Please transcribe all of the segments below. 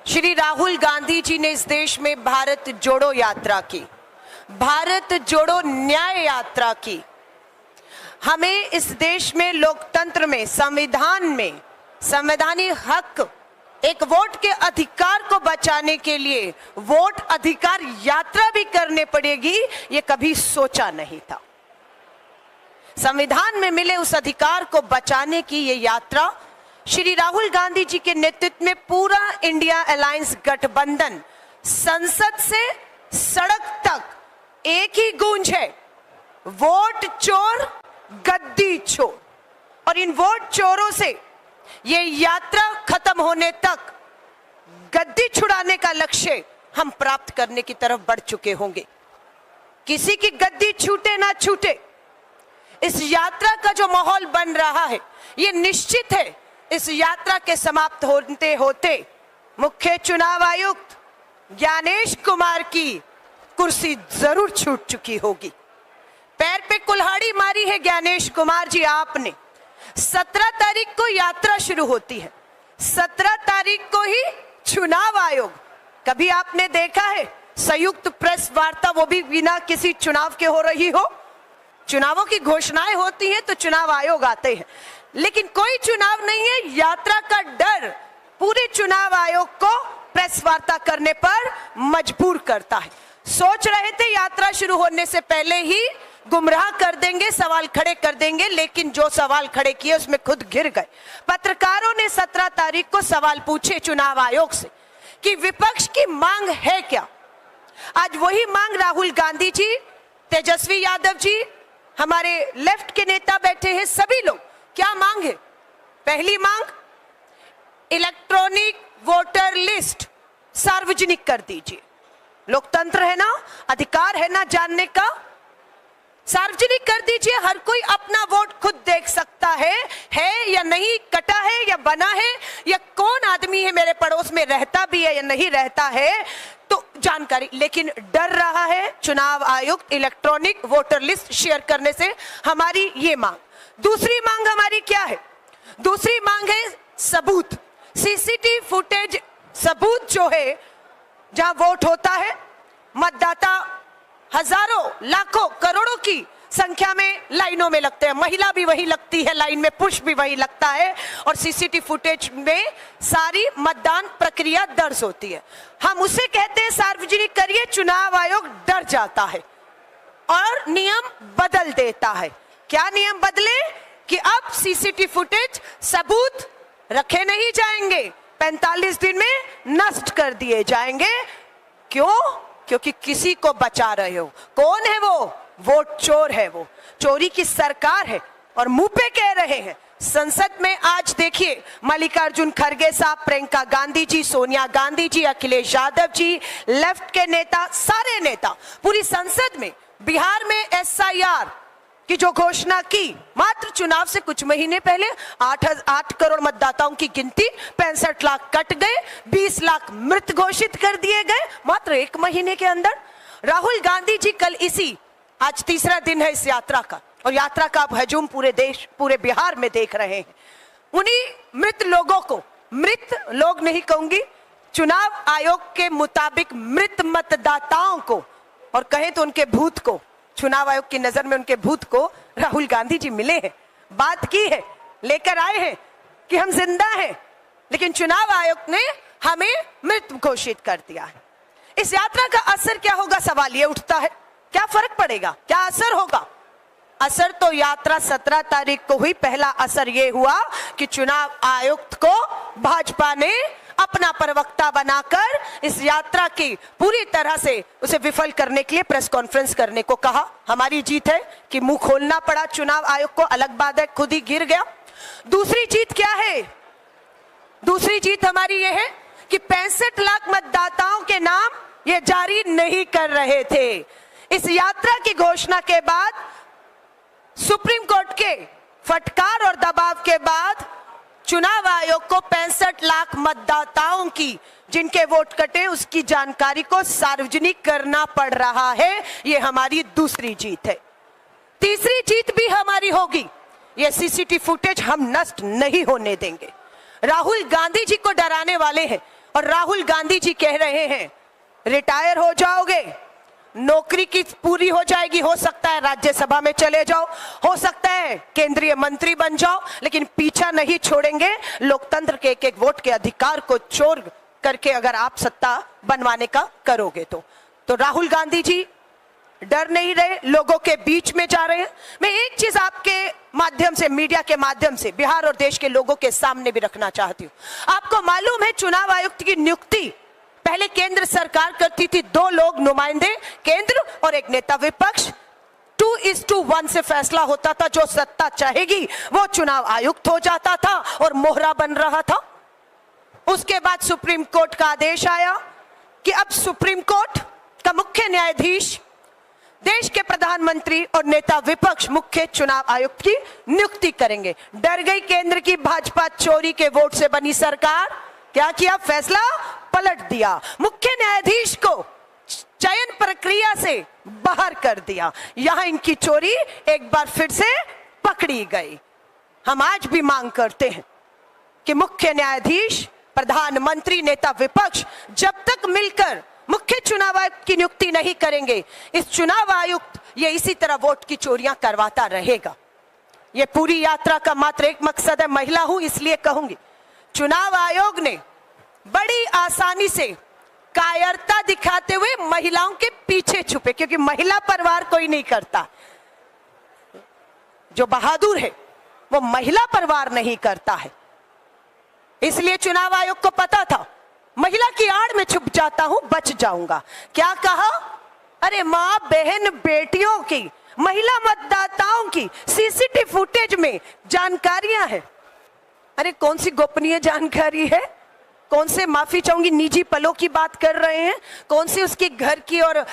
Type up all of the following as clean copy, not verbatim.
श्री राहुल गांधी जी ने इस देश में भारत जोड़ो यात्रा की, भारत जोड़ो न्याय यात्रा की। हमें इस देश में लोकतंत्र में, संविधान में, संवैधानिक हक, एक वोट के अधिकार को बचाने के लिए वोट अधिकार यात्रा भी करने पड़ेगी, ये कभी सोचा नहीं था। संविधान में मिले उस अधिकार को बचाने की ये यात्रा श्री राहुल गांधी जी के नेतृत्व में पूरा इंडिया अलायंस गठबंधन, संसद से सड़क तक एक ही गूंज है, वोट चोर गद्दी चोर। और इन वोट चोरों से ये यात्रा खत्म होने तक गद्दी छुड़ाने का लक्ष्य हम प्राप्त करने की तरफ बढ़ चुके होंगे। किसी की गद्दी छूटे ना छूटे, इस यात्रा का जो माहौल बन रहा है ये निश्चित है इस यात्रा के समाप्त होते होते मुख्य चुनाव आयुक्त ज्ञानेश कुमार की कुर्सी जरूर छूट चुकी होगी। पैर पे कुल्हाड़ी मारी है ज्ञानेश कुमार जी आपने। 17 तारीख को यात्रा शुरू होती है, 17 तारीख को ही चुनाव आयोग। कभी आपने देखा है संयुक्त प्रेस वार्ता, वो भी बिना किसी चुनाव के हो रही हो? चुनावों की घोषणाएं होती हैं तो चुनाव आयोग आते हैं, लेकिन कोई चुनाव नहीं है। यात्रा का डर पूरे चुनाव आयोग को प्रेस वार्ता करने पर मजबूर करता है। सोच रहे थे यात्रा शुरू होने से पहले ही गुमराह कर देंगे, सवाल खड़े कर देंगे, लेकिन जो सवाल खड़े किए उसमें खुद घिर गए। पत्रकारों ने 17 तारीख को सवाल पूछे चुनाव आयोग से कि विपक्ष की मांग है क्या। आज वही मांग राहुल गांधी जी, तेजस्वी यादव जी, हमारे लेफ्ट के नेता बैठे हैं, सभी लोग क्या मांग है? पहली मांग, इलेक्ट्रॉनिक वोटर लिस्ट सार्वजनिक कर दीजिए। लोकतंत्र है ना, अधिकार है ना जानने का, सार्वजनिक कर दीजिए। हर कोई अपना वोट खुद देख सकता है या नहीं, कटा है या बना है, या कौन आदमी है मेरे पड़ोस में रहता भी है या नहीं रहता है, तो जानकारी। लेकिन डर रहा है चुनाव आयोग इलेक्ट्रॉनिक वोटर लिस्ट शेयर करने से। हमारी ये मांग। दूसरी मांग हमारी क्या है? दूसरी मांग है सबूत, सीसीटीवी फुटेज सबूत जो है, जहां वोट होता है, मतदाता हजारों, लाखों, करोड़ों की संख्या में लाइनों में लगते हैं, महिला भी वही लगती है लाइन में, पुरुष भी वही लगता है, और सीसीटीवी फुटेज में सारी मतदान प्रक्रिया दर्ज होती है। हम उसे कहते हैं सार्वजनिक करिए। चुनाव आयोग डर जाता है और नियम बदल देता है। क्या नियम बदले कि अब सीसीटीवी फुटेज सबूत रखे नहीं जाएंगे, 45 दिन में नष्ट कर दिए जाएंगे। क्यों? क्योंकि किसी को बचा रहे हो। कौन है वो? वोट चोर है, वो चोरी की सरकार है और मुंह पे कह रहे हैं। संसद में आज देखिए मल्लिकार्जुन खड़गे साहब, प्रियंका गांधी जी, सोनिया गांधी जी, अखिलेश यादव जी, लेफ्ट के नेता, सारे नेता पूरी संसद में बिहार में SIR की जो घोषणा की, मात्र चुनाव से कुछ महीने पहले 8 करोड़ मतदाताओं की गिनती, 65 लाख कट गए, 20 लाख मृत घोषित कर दिए गए मात्र 1 महीने के अंदर। राहुल गांधी जी कल आज तीसरा दिन है इस यात्रा का, और यात्रा का अब हजूम पूरे देश, पूरे बिहार में देख रहे हैं। उन्हीं मृत लोगों को, मृत लोग नहीं कहूंगी, चुनाव आयोग के मुताबिक मृत मतदाताओं को, और कहें तो उनके भूत को, चुनाव आयोग की नजर में उनके भूत को राहुल गांधी जी मिले हैं, बात की है, लेकर आए हैं कि हम जिंदा हैं, लेकिन चुनाव आयोग ने हमें मृत घोषित कर दिया है। इस यात्रा का असर क्या होगा, सवाल ये उठता है। क्या फर्क पड़ेगा, क्या असर होगा? असर तो यात्रा 17 तारीख को हुई। पहला असर ये हुआ कि चुनाव आयुक्त को भाजपा ने अपना प्रवक्ता बनाकर इस यात्रा की पूरी तरह से उसे विफल करने के लिए प्रेस कॉन्फ्रेंस करने को कहा। हमारी जीत है कि मुंह खोलना पड़ा चुनाव आयोग को, अलग बात है खुद ही गिर गया। दूसरी जीत क्या है? दूसरी जीत हमारी ये है कि 65 लाख मतदाताओं के नाम ये जारी नहीं कर रहे थे। इस यात्रा की घोषणा के बाद, सुप्रीम कोर्ट के फटकार और दबाव के बाद, चुनाव आयोग को 65 लाख मतदाताओं की जिनके वोट कटे उसकी जानकारी को सार्वजनिक करना पड़ रहा है। ये हमारी दूसरी जीत है। तीसरी जीत भी हमारी होगी, ये सीसीटीवी फुटेज हम नष्ट नहीं होने देंगे। राहुल गांधी जी को डराने वाले हैं और राहुल गांधी जी कह रहे हैं रिटायर हो जाओगे, नौकरी की पूरी हो जाएगी, हो सकता है राज्यसभा में चले जाओ, हो सकता है केंद्रीय मंत्री बन जाओ, लेकिन पीछा नहीं छोड़ेंगे लोकतंत्र के एक एक वोट के अधिकार को चोर करके अगर आप सत्ता बनवाने का करोगे तो राहुल गांधी जी डर नहीं रहे, लोगों के बीच में जा रहे हैं। मैं एक चीज आपके माध्यम से, मीडिया के माध्यम से बिहार और देश के लोगों के सामने भी रखना चाहती हूं। आपको मालूम है चुनाव आयुक्त की नियुक्ति पहले केंद्र सरकार करती थी, 2 लोग नुमाइंदे केंद्र और एक नेता विपक्ष, 2:1 से फैसला होता था, जो सत्ता चाहेगी वो चुनाव आयुक्त हो जाता था और मोहरा बन रहा था। उसके बाद सुप्रीम कोर्ट का आदेश आया कि अब सुप्रीम कोर्ट का मुख्य न्यायाधीश देश के प्रधानमंत्री और नेता विपक्ष मुख्य चुनाव आयुक्त की नियुक्ति करेंगे। डर गई केंद्र की भाजपा, चोरी के वोट से बनी सरकार, क्या किया, फैसला पलट दिया, मुख्य न्यायाधीश को चयन प्रक्रिया से बाहर कर दिया। यहां इनकी चोरी एक बार फिर से पकड़ी गई। हम आज भी मांग करते हैं कि मुख्य न्यायाधीश, प्रधानमंत्री, नेता विपक्ष जब तक मिलकर मुख्य चुनाव आयुक्त की नियुक्ति नहीं करेंगे, इस चुनाव आयुक्त ये इसी तरह वोट की चोरियां करवाता रहेगा। ये पूरी यात्रा का मात्र एक मकसद है, महिला हूं इसलिए कहूंगी, चुनाव आयोग ने बड़ी आसानी से कायरता दिखाते हुए महिलाओं के पीछे छुपे, क्योंकि महिला परवार कोई नहीं करता, जो बहादुर है वो महिला परवार नहीं करता है। इसलिए चुनाव आयोग को पता था महिला की आड़ में छुप जाता हूं, बच जाऊंगा। क्या कहा, अरे मां बहन बेटियों की, महिला मतदाताओं की सीसीटीवी फुटेज में जानकारियां हैं। अरे कौन सी गोपनीय जानकारी है, कौन से, माफी चाहूंगी, निजी पलों की बात कर रहे हैं, कौन सी उसके घर की और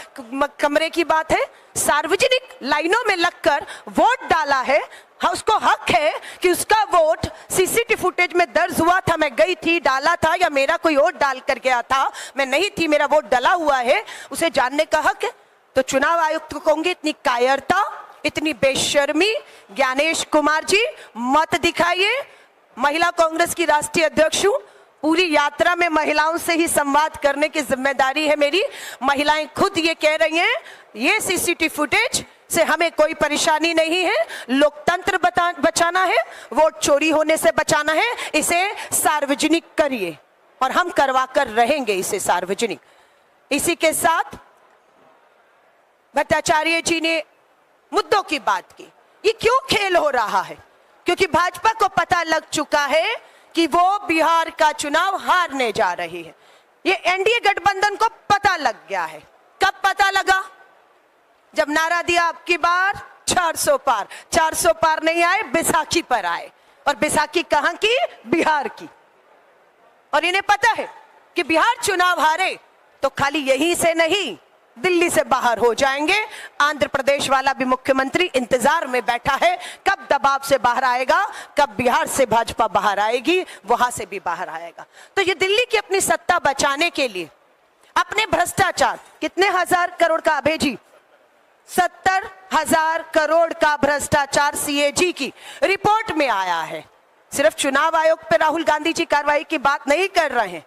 कमरे की बात है। सार्वजनिक लाइनों में लगकर वोट डाला है, हाँ, उसको हक है कि उसका वोट सीसीटीवी फुटेज में दर्ज हुआ था, मैं गई थी, डाला था, या मेरा कोई वोट डाल कर गया था, मैं नहीं थी, मेरा वोट डला हुआ है, उसे जानने का हक है। तो चुनाव आयुक्त को कहूंगी इतनी कायरता, इतनी बेशर्मी, ज्ञानेश कुमार जी मत दिखाइए। महिला कांग्रेस की राष्ट्रीय अध्यक्ष हूं, पूरी यात्रा में महिलाओं से ही संवाद करने की जिम्मेदारी है मेरी। महिलाएं खुद ये कह रही हैं, ये सीसीटीवी फुटेज से हमें कोई परेशानी नहीं है, लोकतंत्र बचाना है, वोट चोरी होने से बचाना है, इसे सार्वजनिक करिए और हम करवा कर रहेंगे इसे सार्वजनिक। इसी के साथ भट्टाचार्य जी ने मुद्दों की बात की, ये क्यों खेल हो रहा है, क्योंकि भाजपा को पता लग चुका है कि वो बिहार का चुनाव हारने जा रही है। ये एनडीए गठबंधन को पता लग गया है। कब पता लगा, जब नारा दिया अब की बार 400 पार, 400 पार नहीं आए, बैसाखी पर आए, और बैसाखी कहां की, बिहार की। और इन्हें पता है कि बिहार चुनाव हारे तो खाली यहीं से नहीं, दिल्ली से बाहर हो जाएंगे। आंध्र प्रदेश वाला भी मुख्यमंत्री इंतजार में बैठा है, कब दबाव से बाहर आएगा, कब बिहार से भाजपा बाहर आएगी, वहां से भी बाहर आएगा। तो ये दिल्ली की अपनी सत्ता बचाने के लिए अपने भ्रष्टाचार, कितने हजार करोड़ का अभेजी, 70,000 करोड़ का भ्रष्टाचार सीएजी की रिपोर्ट में आया है। सिर्फ चुनाव आयोग पे राहुल गांधी जी कार्रवाई की बात नहीं कर रहे हैं,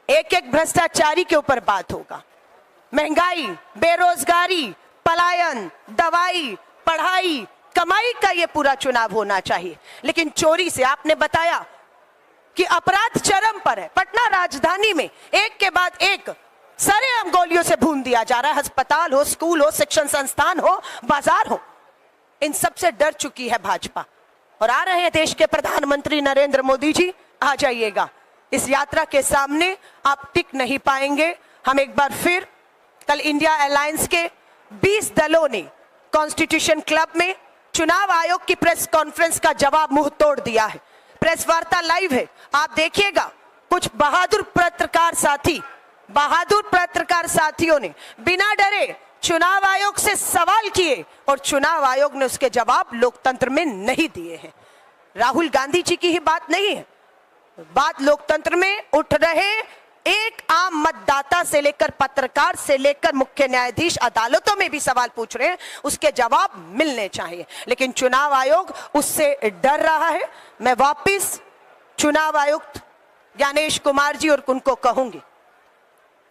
एक एक भ्रष्टाचारी के ऊपर बात होगा। महंगाई, बेरोजगारी, पलायन, दवाई, पढ़ाई, कमाई का ये पूरा चुनाव होना चाहिए। लेकिन चोरी से, आपने बताया कि अपराध चरम पर है, पटना राजधानी में एक के बाद एक सरेआम गोलियों से भून दिया जा रहा है, अस्पताल हो, स्कूल हो, शिक्षण संस्थान हो, बाजार हो, इन सब से डर चुकी है भाजपा। और आ रहे हैं देश के प्रधानमंत्री नरेंद्र मोदी जी, आ जाइएगा, इस यात्रा के सामने आप टिक नहीं पाएंगे। हम एक बार फिर, कल इंडिया अलायंस के 20 दलों ने कॉन्स्टिट्यूशन क्लब में चुनाव आयोग की प्रेस कॉन्फ्रेंस का जवाब मुंह तोड़ दिया है। प्रेस वार्ता लाइव है, आप देखिएगा। कुछ बहादुर पत्रकार साथियों ने बिना डरे चुनाव आयोग से सवाल किए और चुनाव आयोग ने उसके जवाब लोकतंत्र में नहीं दिए हैं। राहुल गांधी जी की ही बात नहीं है, बात लोकतंत्र में उठ रहे एक आम मतदाता से लेकर पत्रकार से लेकर मुख्य न्यायाधीश अदालतों में भी सवाल पूछ रहे हैं, उसके जवाब मिलने चाहिए। लेकिन चुनाव आयोग उससे डर रहा है। मैं वापस चुनाव आयुक्त ज्ञानेश कुमार जी और उनको कहूंगी,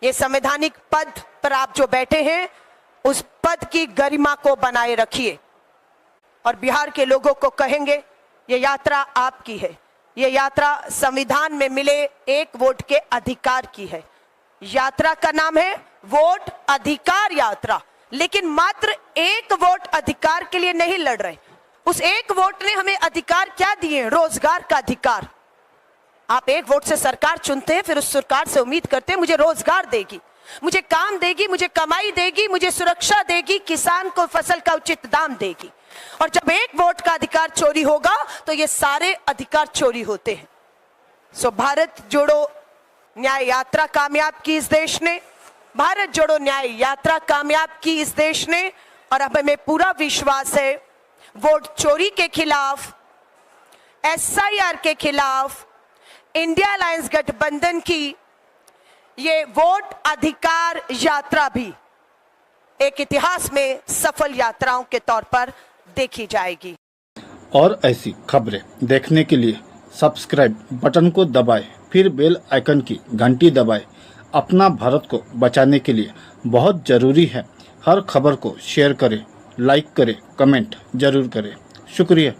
ये संवैधानिक पद पर आप जो बैठे हैं उस पद की गरिमा को बनाए रखिए और बिहार के लोगों को कहेंगे ये यात्रा आपकी है, ये यात्रा संविधान में मिले एक वोट के अधिकार की है। यात्रा का नाम है वोट अधिकार यात्रा, लेकिन मात्र एक वोट अधिकार के लिए नहीं लड़ रहे। उस एक वोट ने हमें अधिकार क्या दिए? रोजगार का अधिकार। आप एक वोट से सरकार चुनते हैं, फिर उस सरकार से उम्मीद करते हैं मुझे रोजगार देगी, मुझे काम देगी, मुझे कमाई देगी, मुझे सुरक्षा देगी, किसान को फसल का उचित दाम देगी। और जब एक वोट का अधिकार चोरी होगा तो ये सारे अधिकार चोरी होते हैं। सो भारत जोड़ो न्याय यात्रा कामयाब की इस देश ने, भारत जोड़ो न्याय यात्रा कामयाब की इस देश ने, और अब हमें पूरा विश्वास है वोट चोरी के खिलाफ, SIR के खिलाफ इंडिया अलायंस गठबंधन की ये वोट अधिकार यात्रा भी एक इतिहास में सफल यात्राओं के तौर पर देखी जाएगी। और ऐसी खबरें देखने के लिए सब्सक्राइब बटन को दबाएं, फिर बेल आइकन की घंटी दबाएं। अपना भारत को बचाने के लिए बहुत ज़रूरी है। हर खबर को शेयर करें, लाइक करें, कमेंट जरूर करें। शुक्रिया।